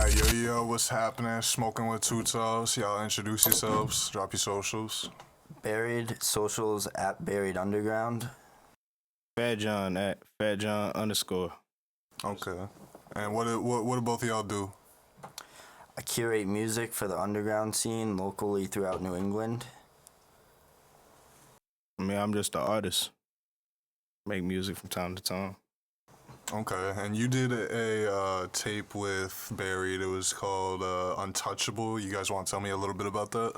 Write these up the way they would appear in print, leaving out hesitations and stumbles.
Yo, what's happening? Smoking with Two Toes. Y'all introduce yourselves, drop your socials. Buried socials at Buried Underground. Fat John at Fat John _ Okay. And what do both of y'all do? I curate music for the underground scene locally throughout New England. I mean, I'm just an artist. Make music from time to time. Okay. And you did a tape with Buried. It was called Untouchable. You guys want to tell me a little bit about that?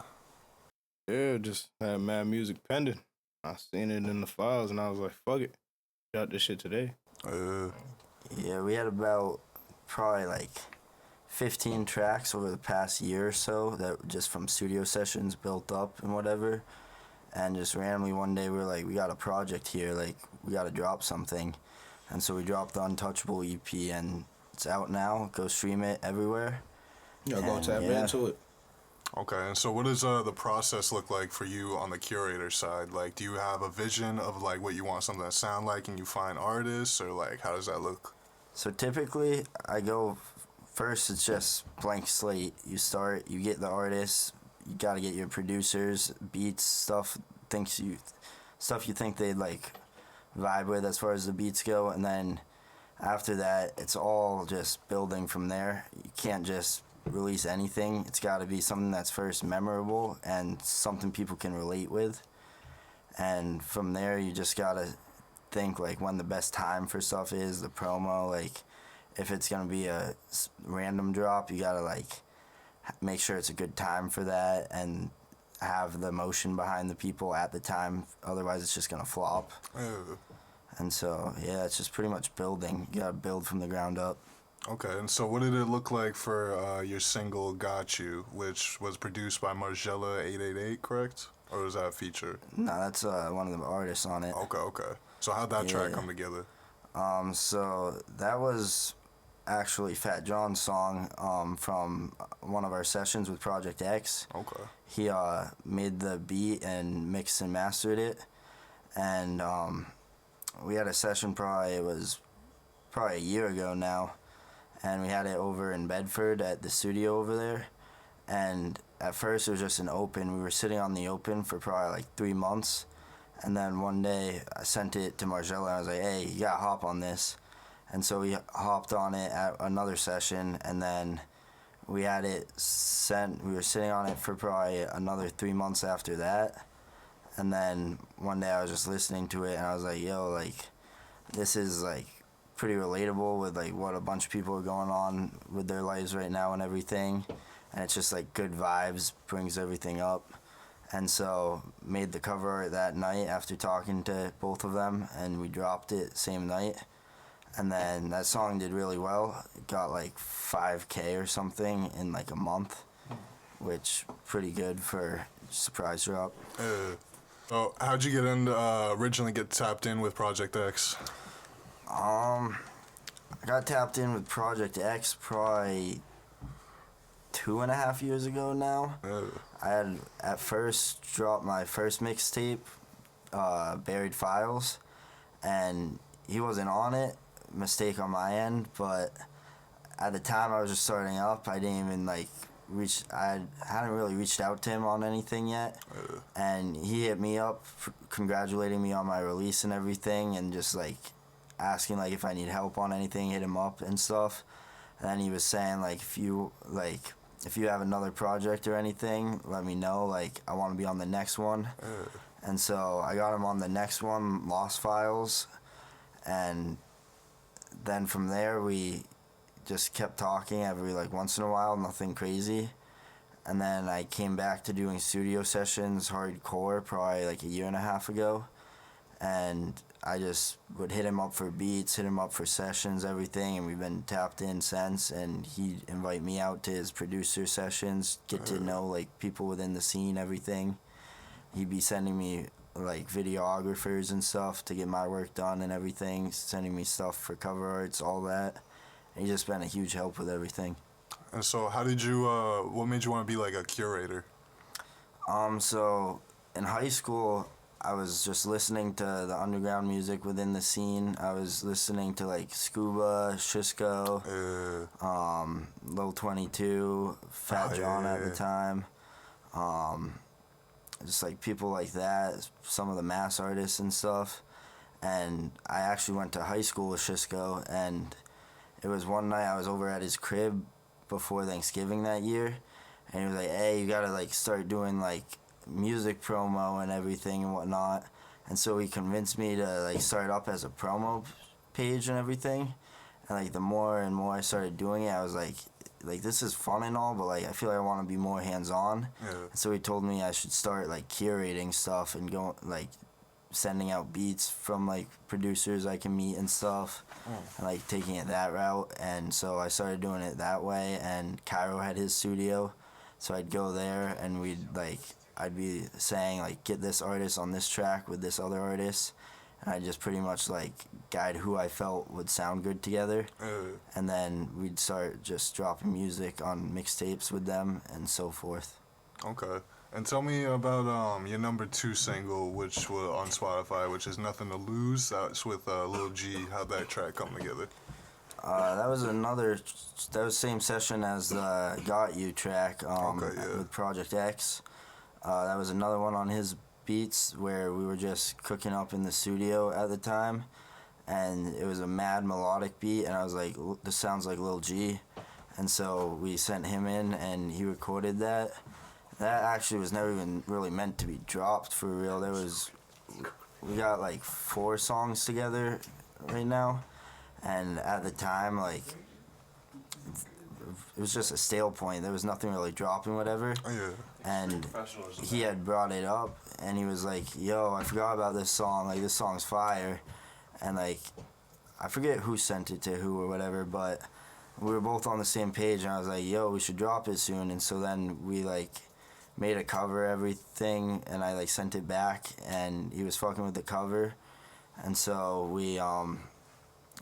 Yeah, just had mad music pending. I seen it in the files and I was like, fuck it. Got this shit today. Yeah, we had about probably like 15 tracks over the past year or so that just from studio sessions built up and whatever. And just randomly one day we were like, we got a project here, like we got to drop something. And so we dropped the Untouchable EP and it's out now. Go stream it everywhere. Y'all gonna tap into it. Okay, and so what does the process look like for you on the curator side? Like, do you have a vision of like what you want something to sound like and you find artists, or like how does that look? So typically I go first, it's just blank slate. You start, you get the artists, you got to get your producers, beats, stuff you think they'd like vibe with as far as the beats go, and then after that it's all just building from there. You can't just release anything. It's got to be something that's first memorable and something people can relate with, and from there you just got to think like when the best time for stuff is, the promo, like if it's going to be a random drop, you got to like make sure it's a good time for that and have the emotion behind the people at the time, otherwise it's just going to flop. And so yeah, it's just pretty much building. You got to build from the ground up. Okay, and so what did it look like for your single Got You, which was produced by Margella 888, correct? Or was that a feature? No, that's one of the artists on it. Okay. So how'd that track come together? So that was actually Fat John's song from one of our sessions with Project X. Okay. He made the beat and mixed and mastered it, and we had a session probably a year ago now, and we had it over in Bedford at the studio over there. And at first it was just an open. We were sitting on the open for probably like 3 months, and then one day I sent it to Margella and I was like, hey, you gotta hop on this. And so we hopped on it at another session, and then we had it sent. We were sitting on it for probably another 3 months after that. And then one day I was just listening to it and I was like, yo, like this is like pretty relatable with like what a bunch of people are going on with their lives right now and everything. And it's just like good vibes, brings everything up. And so made the cover art that night after talking to both of them, and we dropped it same night. And then that song did really well. It got like 5K or something in like a month, which pretty good for a surprise drop. So how'd you get originally get tapped in with Project X? I got tapped in with Project X probably 2.5 years ago now. I had at first dropped my first mixtape, Buried Files, and he wasn't on it. Mistake on my end, but at the time I was just starting up. I didn't even like I hadn't really reached out to him on anything yet, and he hit me up congratulating me on my release and everything, and just like asking like if I need help on anything, hit him up and stuff. And then he was saying like if you have another project or anything, let me know, like I want to be on the next one. And so I got him on the next one, Lost Files, and then from there we just kept talking every like once in a while, nothing crazy. And then I came back to doing studio sessions hardcore probably like 1.5 years ago, and I just would hit him up for beats, hit him up for sessions, everything, and we've been tapped in since. And he'd invite me out to his producer sessions, get to know like people within the scene, everything. He'd be sending me like videographers and stuff to get my work done and everything, sending me stuff for cover arts, all that. And he's just been a huge help with everything. And so how did you, what made you want to be like a curator? So in high school, I was just listening to the underground music within the scene. I was listening to like Scuba, Shisco, Lil 22, Fat John at the time. Just like people like that, some of the mass artists and stuff. And I actually went to high school with Shisco, and it was one night I was over at his crib before Thanksgiving that year, and he was like, hey, you gotta like start doing like music promo and everything and whatnot. And so he convinced me to like start up as a promo page and everything. And like the more and more I started doing it, I was like this is fun and all, but like I feel like I want to be more hands-on. Yeah. And so he told me I should start like curating stuff and go like sending out beats from like producers I can meet and stuff, and like taking it that route. And so I started doing it that way, and Cairo had his studio, so I'd go there and I'd be saying like, get this artist on this track with this other artist, and I'd just pretty much like guide who I felt would sound good together. And then we'd start just dropping music on mixtapes with them and so forth. Okay. And tell me about your number 2 single, which was on Spotify, which is Nothing to Lose. That's with Lil G. How'd that track come together? That was same session as the Got You track with Project X. That was another one on his beats where we were just cooking up in the studio at the time, and it was a mad melodic beat, and I was like, this sounds like Lil G. And so we sent him in, and he recorded that. That actually was never even really meant to be dropped for real. We got like 4 songs together right now, and at the time, like, it was just a stale point. There was nothing really dropping, whatever. Yeah. And he had brought it up, and he was like, yo, I forgot about this song. Like, this song's fire. And like, I forget who sent it to who or whatever, but we were both on the same page, and I was like, yo, we should drop it soon. And so then we like made a cover, everything, and I like sent it back, and he was fucking with the cover. And so we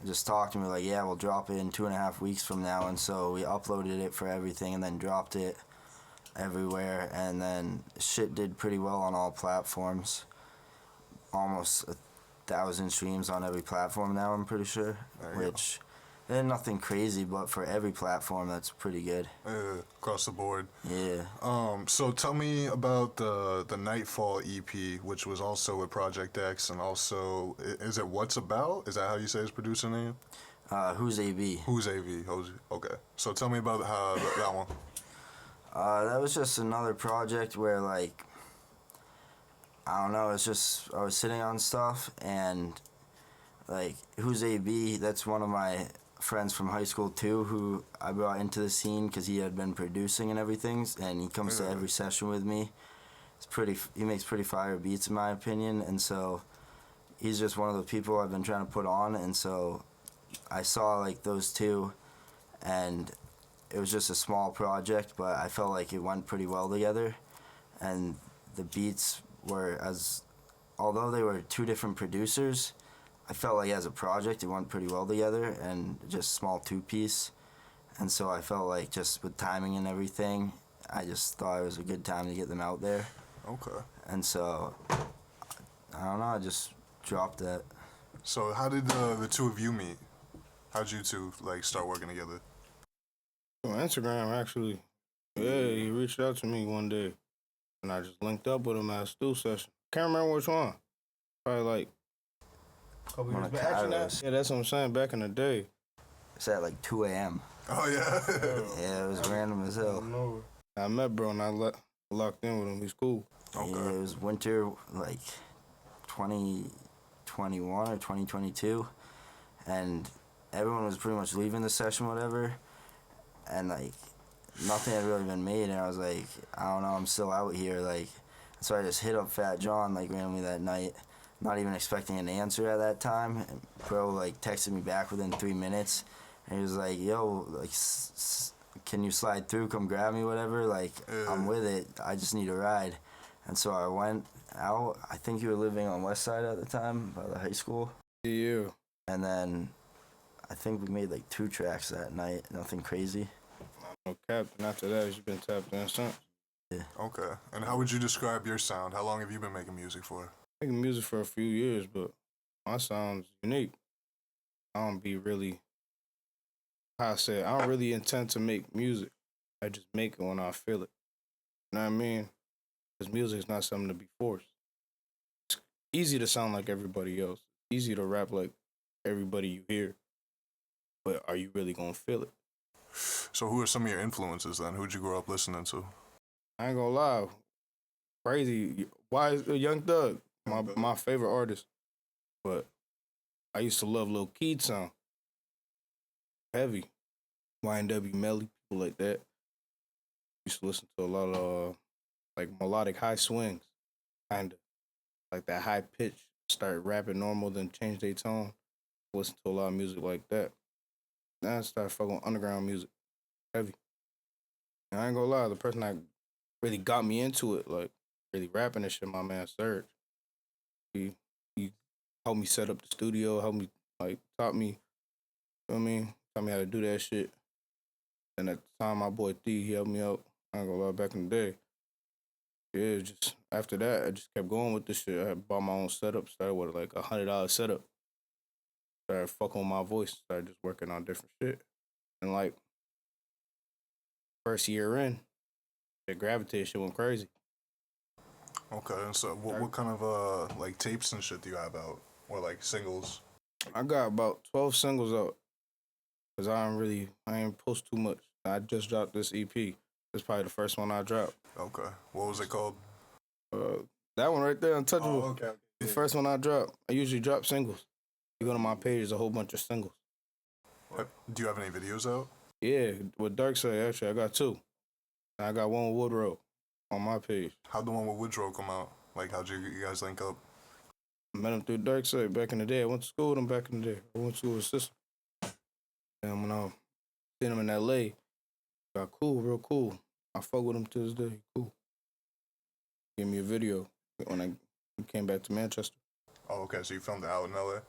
just talked, and we were like, yeah, we'll drop it in 2.5 weeks from now. And so we uploaded it for everything and then dropped it everywhere, and then shit did pretty well on all platforms. Almost 1,000 streams on every platform now, I'm pretty sure, which they're nothing crazy, but for every platform, that's pretty good. Across the board. Yeah. So tell me about the Nightfall EP, which was also with Project X, and also, is it What's About? Is that how you say his producer name? Who's AB? Who's AV? Okay. So tell me about that one. That was just another project where, like, I don't know, it's just, I was sitting on stuff, and, like, Who's AB, that's one of my friends from high school too, who I brought into the scene because he had been producing and everything, and he comes to every session with me. He makes pretty fire beats in my opinion, and so he's just one of the people I've been trying to put on. And so I saw like those two, and it was just a small project, but I felt like it went pretty well together, and the beats were, although they were 2 different producers, I felt like as a project it went pretty well together, and just small 2-piece. And so I felt like just with timing and everything, I just thought it was a good time to get them out there. Okay. And so, I don't know, I just dropped that. So how did the 2 of you meet? How'd you 2 like start working together? On Instagram, actually. Yeah, he reached out to me one day, and I just linked up with him at a stool session. Can't remember which one. Probably like a couple years back. Actually, yeah, that's what I'm saying. Back in the day. It's at like 2 a.m. Oh yeah. Yeah, it was random as hell. I met bro, and I locked in with him. He's cool. Okay. Yeah, it was winter like 2021 or 2022, and everyone was pretty much leaving the session, whatever, and like nothing had really been made, and I was like, I don't know, I'm still out here, like. So I just hit up Fat John like randomly that night, not even expecting an answer at that time. And bro like texted me back within 3 minutes, and he was like, yo, like, can you slide through, come grab me, whatever, like, I'm with it, I just need a ride. And so I went out. I think you were living on West Side at the time, by the high school. Yeah. And then I think we made like 2 tracks that night, nothing crazy. No cap, and after that, you've been tapped in since. Yeah. Okay. And how would you describe your sound? How long have you been making music for? making music for a few years, but my sound's unique. I don't be really, how I say, I don't really intend to make music. I just make it when I feel it. You know what I mean? Because music is not something to be forced. It's easy to sound like everybody else. Easy to rap like everybody you hear. But are you really gonna feel it? So who are some of your influences then? Who'd you grow up listening to? I ain't gonna lie. Crazy. Why is Young Thug my favorite artist? But I used to love Lil Keed sound. Heavy. YNW Melly, people like that. Used to listen to a lot of like melodic high swings, kinda. Like that high pitch. Start rapping normal, then change their tone. Listen to a lot of music like that. Then I started fucking with underground music. Heavy. And I ain't gonna lie, the person that really got me into it, like really rapping and shit, my man Serge. He helped me set up the studio, helped me like taught me, you know what I mean? Taught me how to do that shit. And at the time my boy Thee, he helped me out. I ain't gonna lie, back in the day. Yeah, just after that, I just kept going with this shit. I had bought my own setup, started with like $100 setup. Started fucking with my voice, started just working on different shit. And like first year in, the Gravitate shit went crazy. Okay, and so what kind of like tapes and shit do you have out, or like singles? I got about 12 singles out. Cause I ain't post too much. I just dropped this EP. It's probably the first one I dropped. Okay, what was it called? Uh, that one right there, Untouchable. Oh, okay. The first one I dropped. I usually drop singles. You go to my page, there's a whole bunch of singles. Do you have any videos out? Yeah, with Dark Side, actually, I got two. And I got one with Woodrow on my page. How'd the one with Woodrow come out? Like, how'd you guys link up? I met him through Dark Side back in the day. I went to school with him back in the day. I went to his sister. And when I seen him in LA, got cool, real cool. I fuck with him to this day. Cool. Gave me a video when I came back to Manchester. Oh, okay, so you filmed it out in LA?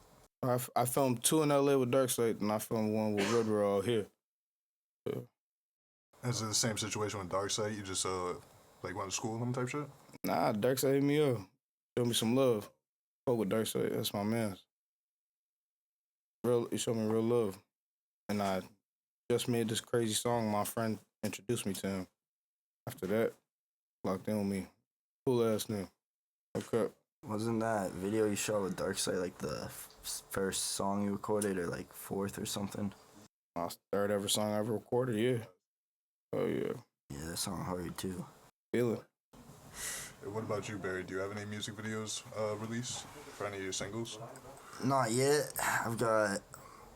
I filmed two in LA with Darkseid, and I filmed one with Woodrow out here. Yeah. Is it the same situation with Darkseid? You just like went to school with him type shit? Nah, Darkseid hit me up. Showed me some love. Fuck with Darkseid, that's my man. He showed me real love. And I just made this crazy song. My friend introduced me to him. After that, locked in with me. Cool ass nigga. Okay. Wasn't that video you shot with Darkseid like the first song you recorded, or like fourth or something? My third ever song I ever recorded, yeah. Oh, yeah. Yeah, that song hard too. Feel it. What about you, Barry? Do you have any music videos released for any of your singles? Not yet. I've got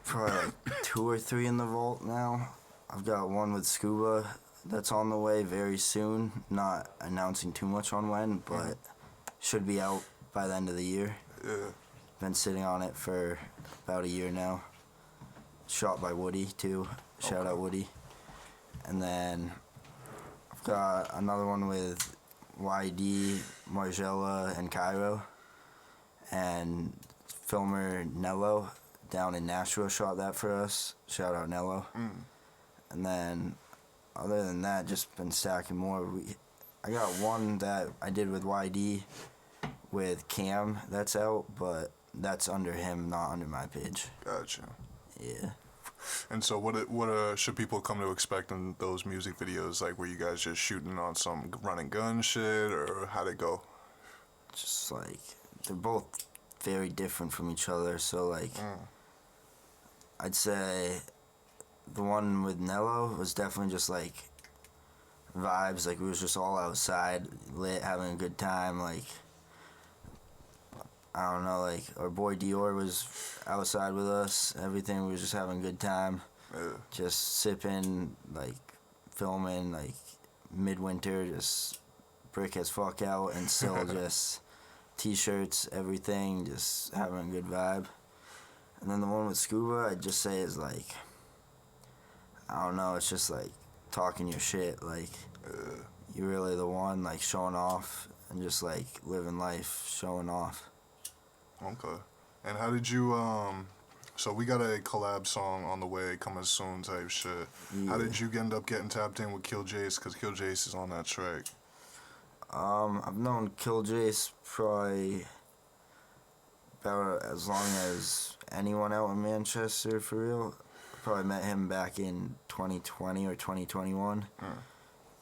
probably like 2 or 3 in the vault now. I've got one with Scuba that's on the way very soon. Not announcing too much on when, but should be out by the end of the year. Yeah. Been sitting on it for about a year now. Shot by Woody too. Shout out Woody. And then I've got another one with YD, Margella, and Cairo. And filmer Nello down in Nashville shot that for us. Shout out Nello. And then other than that, just been stacking more. I got one that I did with YD with Cam that's out, but that's under him, not under my page. Gotcha. Yeah. And so what should people come to expect in those music videos? Like, were you guys just shooting on some run and gun shit, or how'd it go? Just like, they're both very different from each other, so like, I'd say the one with Nello was definitely just like vibes, like we was just all outside, lit, having a good time, like, I don't know, like, our boy Dior was outside with us, everything, we was just having a good time, just sipping, like, filming, like, midwinter, just brick as fuck out, and still just t-shirts, everything, just having a good vibe. And then the one with Scuba, I'd just say is like, I don't know, it's just like talking your shit, like, you're really the one, like, showing off, and just like living life, showing off. Okay. And how did you so we got a collab song on the way coming soon type shit. Yeah. How did you end up getting tapped in with Kill Jace? Because Kill Jace is on that track. I've known Kill Jace probably about as long as anyone out in Manchester, for real. Probably met him back in 2020 or 2021,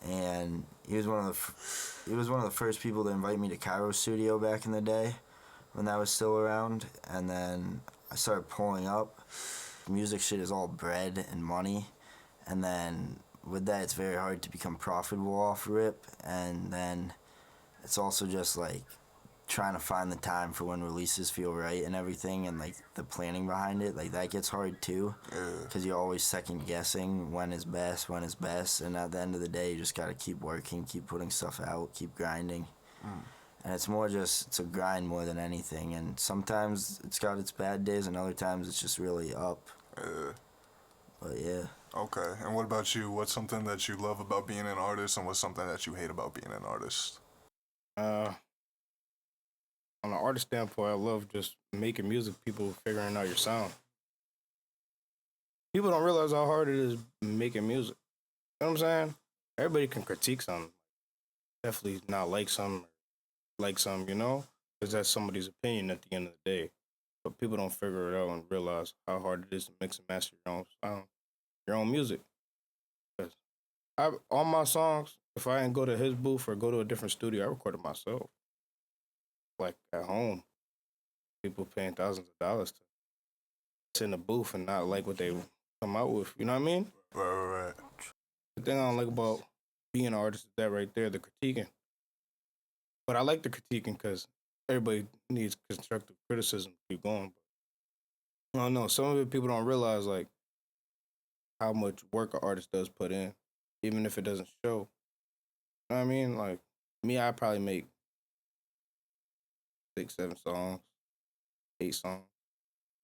and he was one of the first people to invite me to Cairo Studio back in the day, when that was still around. And then I started pulling up. Music shit is all bread and money, and then with that, it's very hard to become profitable off rip. And then it's also just like trying to find the time for when releases feel right and everything, and like the planning behind it, like that gets hard too, because you're always second guessing when is best, and at the end of the day you just gotta keep working, keep putting stuff out, keep grinding. And it's a grind more than anything, and sometimes it's got its bad days and other times it's just really up. But yeah. Okay, and what about you? What's something that you love about being an artist, and what's something that you hate about being an artist? On an artist standpoint, I love just making music, people figuring out your sound. People don't realize how hard it is making music. You know what I'm saying? Everybody can critique something. Definitely not like some, you know? Because that's somebody's opinion at the end of the day. But people don't figure it out and realize how hard it is to mix and master your own sound, your own music. 'Cause all my songs, if I didn't go to his booth or go to a different studio, I recorded myself. Like at home, people paying thousands of dollars to sit in a booth and not like what they come out with. You know what I mean? Right. The thing I don't like about being an artist is that right there, the critiquing. But I like the critiquing because everybody needs constructive criticism to keep going. But I don't know. Some of it people don't realize, like, how much work an artist does put in, even if it doesn't show. You know what I mean? Like, me, I probably make 6, 7 songs, 8 songs.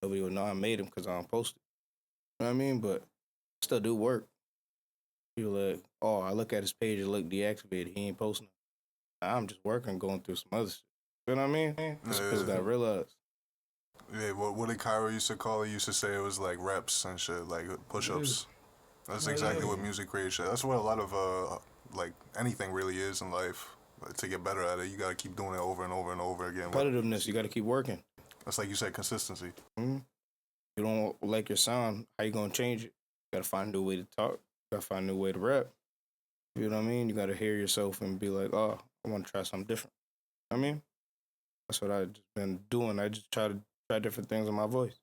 Nobody would know I made them because I don't post it. You know what I mean? But I still do work. People like, oh, I look at his page, it look deactivated. He ain't posting it. I'm just working, going through some other shit. You know what I mean? Just because I got realized. Yeah, what did Cairo used to call it? He used to say it was like reps and shit, like push-ups. That's exactly what music creation. That's what a lot of like anything really is in life. Like, to get better at it, you gotta keep doing it over and over and over again. Competitiveness, you gotta keep working. That's like you said, consistency. Mm-hmm. You don't like your sound, how you gonna change it? You gotta find a new way to talk. You gotta find a new way to rap. You know what I mean? You gotta hear yourself and be like, oh, I want to try something different. You know what I mean? That's what I've just been doing. I just try different things in my voice.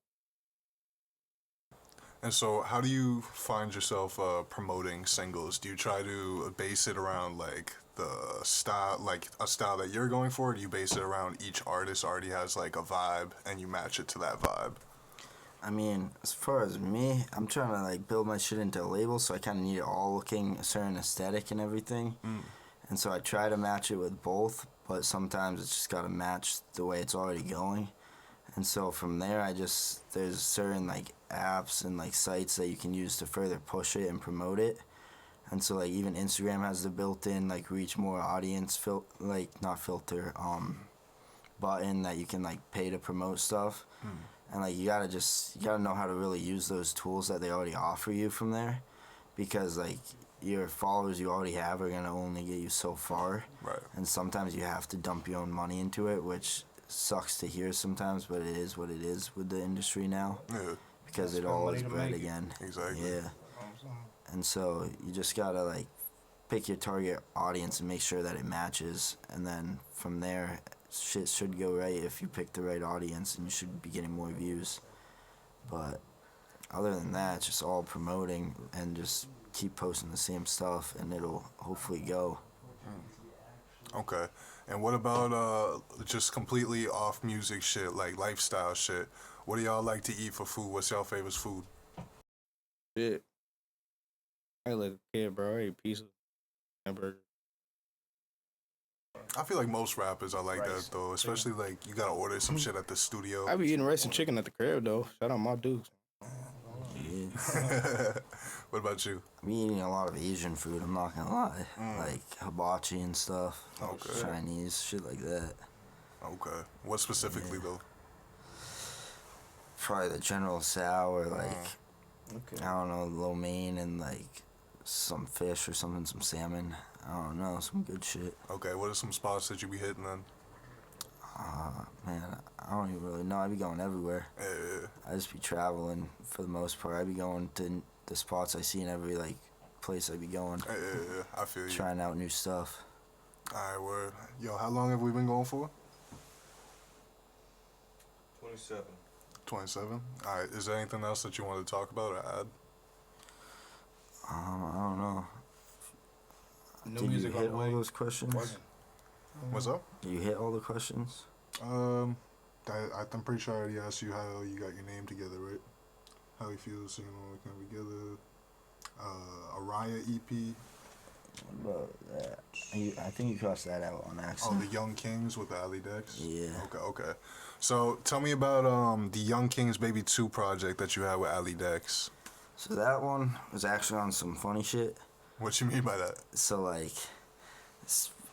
And so, how do you find yourself promoting singles? Do you try to base it around like the style, like a style that you're going for? Or do you base it around each artist already has like a vibe and you match it to that vibe? I mean, as far as me, I'm trying to like build my shit into a label, so I kind of need it all looking a certain aesthetic and everything. And so I try to match it with both, but sometimes it's just got to match the way it's already going. And so from there, there's certain like apps and like sites that you can use to further push it and promote it. And so like even Instagram has the built-in like reach more audience button that you can like pay to promote stuff. And like you gotta know how to really use those tools that they already offer you from there, because like your followers you already have are gonna only get you so far. Right. And sometimes you have to dump your own money into it, which sucks to hear sometimes, but it is what it is with the industry now. Yeah. Because it all is bread again. Exactly. Yeah. And so you just gotta like pick your target audience and make sure that it matches, and then from there shit should go right if you pick the right audience, and you should be getting more views. But other than that, it's just all promoting and just keep posting the same stuff, and it'll hopefully go. Okay. And what about just completely off music shit, like lifestyle shit? What do y'all like to eat for food? What's y'all favorite food? Shit. I like a kid, bro. I ate pizza, hamburger. I feel like most rappers are like that though, especially like you gotta order some shit at the studio. I be eating rice and chicken at the crib though. Shout out my dudes. Yeah. What about you? I'm eating a lot of Asian food, I'm not gonna lie. Like hibachi and stuff. Okay. Chinese, shit like that. Okay. What specifically though? Probably the General Tso, or like, I don't know, lo mein and like some fish or something, some salmon. I don't know, some good shit. Okay, what are some spots that you be hitting then? Man, I don't even really know. I be going everywhere. Yeah. I just be traveling for the most part. I be going to the spots I see in every like place I be going. Yeah. I feel you. Trying out new stuff. Alright, word. Yo, how long have we been going for? 27. 27? Alright, is there anything else that you want to talk about or add? I don't know. No Did you music on hit the all way. those questions? What's up? Did you hit all the questions? I'm pretty sure I already asked you how you got your name together, right? How you feel singing all that kind of together. Araya EP. What about that? I think you crossed that out on Oh, accident. the Young Kings with the Ali Dex? Yeah. Okay. So tell me about the Young Kings Baby 2 project that you had with Ali Dex. So that one was actually on some funny shit. What you mean by that? So like,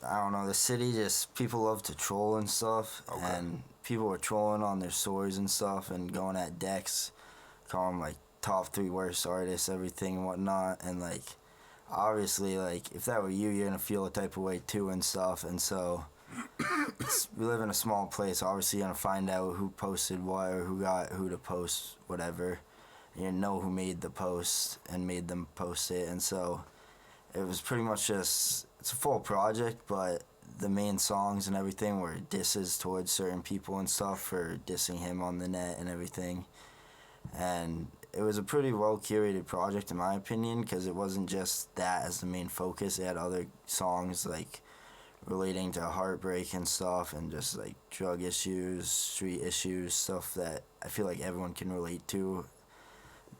I don't know, the city just, people love to troll and stuff. Okay. And people were trolling on their stories and stuff and going at Dex, calling him like top 3 worst artists, everything and whatnot. And like, obviously, like, if that were you, you're gonna feel a type of way too and stuff. And so, we live in a small place. Obviously, you're gonna find out who posted what or who got who to post whatever. And you know who made the post and made them post it. And so, it was pretty much just, it's a full project, but the main songs and everything were disses towards certain people and stuff for dissing him on the net and everything. And it was a pretty well curated project in my opinion, because it wasn't just that as the main focus. It had other songs like relating to heartbreak and stuff, and just like drug issues, street issues, stuff that I feel like everyone can relate to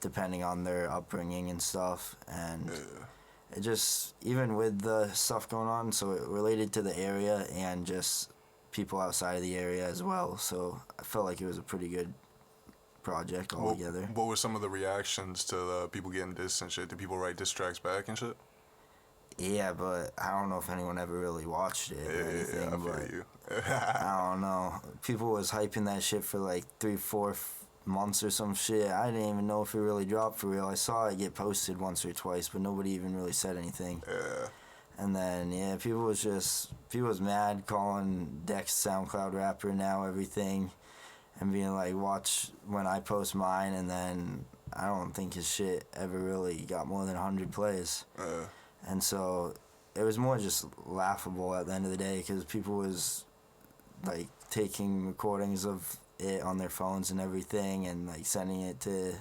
depending on their upbringing and stuff. And it just, even with the stuff going on, so it related to the area and just people outside of the area as well. So I felt like it was a pretty good project altogether. What were some of the reactions to the people getting dissed and shit? Did people write diss tracks back and shit? Yeah, but I don't know if anyone ever really watched it or anything. Yeah, I but feel you. I don't know. People was hyping that shit for like 3-4 months or some shit. I didn't even know if it really dropped for real. I saw it get posted once or twice, but nobody even really said anything. Yeah. And then people was mad, calling Dex SoundCloud rapper now everything, and being like, watch when I post mine. And then I don't think his shit ever really got more than 100 plays. And so it was more just laughable at the end of the day, because people was like taking recordings of it on their phones and everything and like sending it to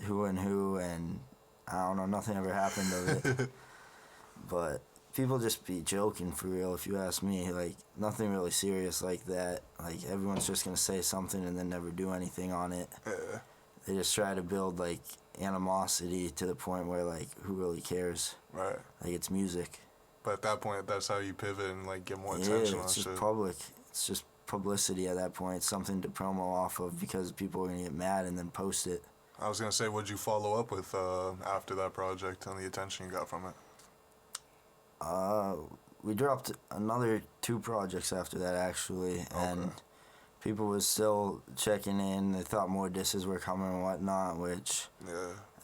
who and who, and I don't know, nothing ever happened of it. But people just be joking for real, if you ask me. Like, nothing really serious like that. Like, everyone's just gonna say something and then never do anything on it. They just try to build like animosity to the point where like, who really cares? Right. Like, it's music. But at that point, that's how you pivot and like get more Yeah, attention on it's just shit. public. It's just publicity at that point. It's something to promo off of, because people are gonna get mad and then post it. I was gonna say, what'd you follow up with after that project and the attention you got from it? We dropped another 2 projects after that actually, and people was still checking in. They thought more disses were coming and whatnot, which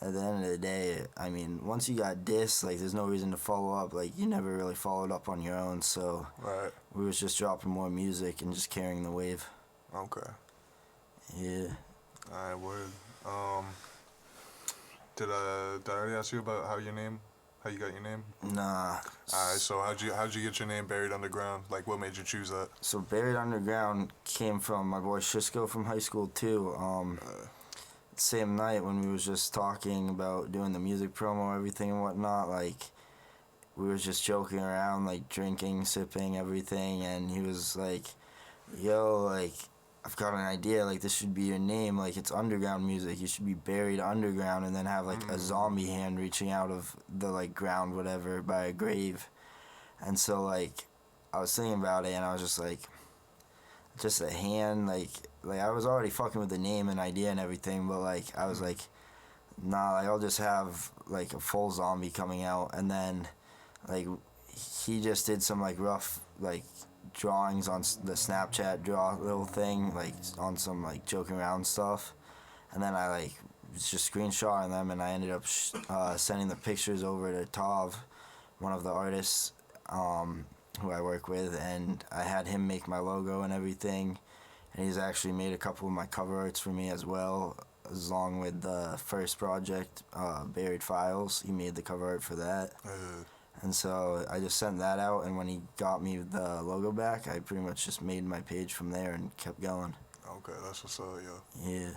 at the end of the day, I mean, once you got dissed, like, there's no reason to follow up. Like, you never really followed up on your own, so we was just dropping more music and just carrying the wave. Okay. Yeah. Alright, word. Did I already ask you about how you got your name? Nah. Alright, so how'd you get your name Buried Underground? Like, what made you choose that? So Buried Underground came from my boy Shisco from high school too. Same night when we was just talking about doing the music promo, everything and whatnot, like, we was just joking around, like, drinking, sipping, everything, and he was like, yo, like, I've got an idea, like, this should be your name, like, it's underground music, you should be buried underground, and then have, like, a zombie hand reaching out of the, like, ground, whatever, by a grave. And so, like, I was thinking about it, and I was just like, just a hand, like I was already fucking with the name and idea and everything, but like, I was like, nah, like, I'll just have like a full zombie coming out. And then like, he just did some like rough like drawings on the Snapchat draw little thing, like on some like joking around stuff, and then I like was just screenshotting them, and I ended up sending the pictures over to Tav, one of the artists, who I work with, and I had him make my logo and everything. And he's actually made a couple of my cover arts for me as well, along with the first project, Buried Files. He made the cover art for that. And so I just sent that out, and when he got me the logo back, I pretty much just made my page from there and kept going. Okay, that's what's up, yo. Yeah.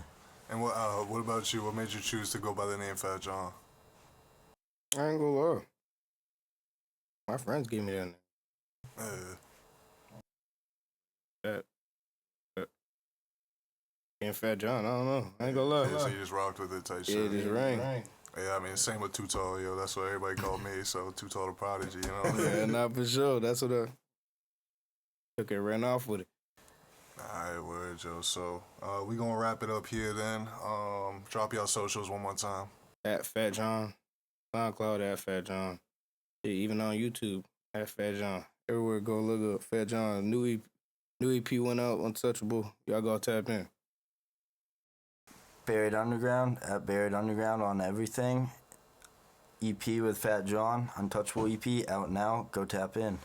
And what about you? What made you choose to go by the name Fat John? I ain't gonna lie. My friends gave me that name. That. And Fat John, I don't know. I ain't gonna lie. Yeah, so you just rocked with it type shit. Yeah, it just rang. Yeah, I mean, same with Too Tall, yo. That's what everybody called me, so Too Tall to Prodigy, you know? Yeah, not for sure. That's what I took it, ran off with it. Alright, word, Joe. So, we gonna wrap it up here then. Drop y'all socials one more time. At Fat John. SoundCloud at Fat John. Yeah, even on YouTube, at Fat John. Everywhere go look up Fat John. New EP went out, Untouchable. Y'all go tap in. Buried Underground at Buried Underground on everything. EP with Fat John, Untouchable EP out now. Go tap in.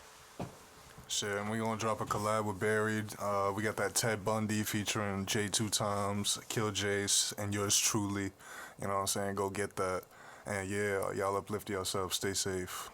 Shit, and we gonna drop a collab with Buried. We got that Ted Bundy featuring J 2 Times, Kill Jace, and yours truly. You know what I'm saying? Go get that. And yeah, y'all uplift yourself. Stay safe.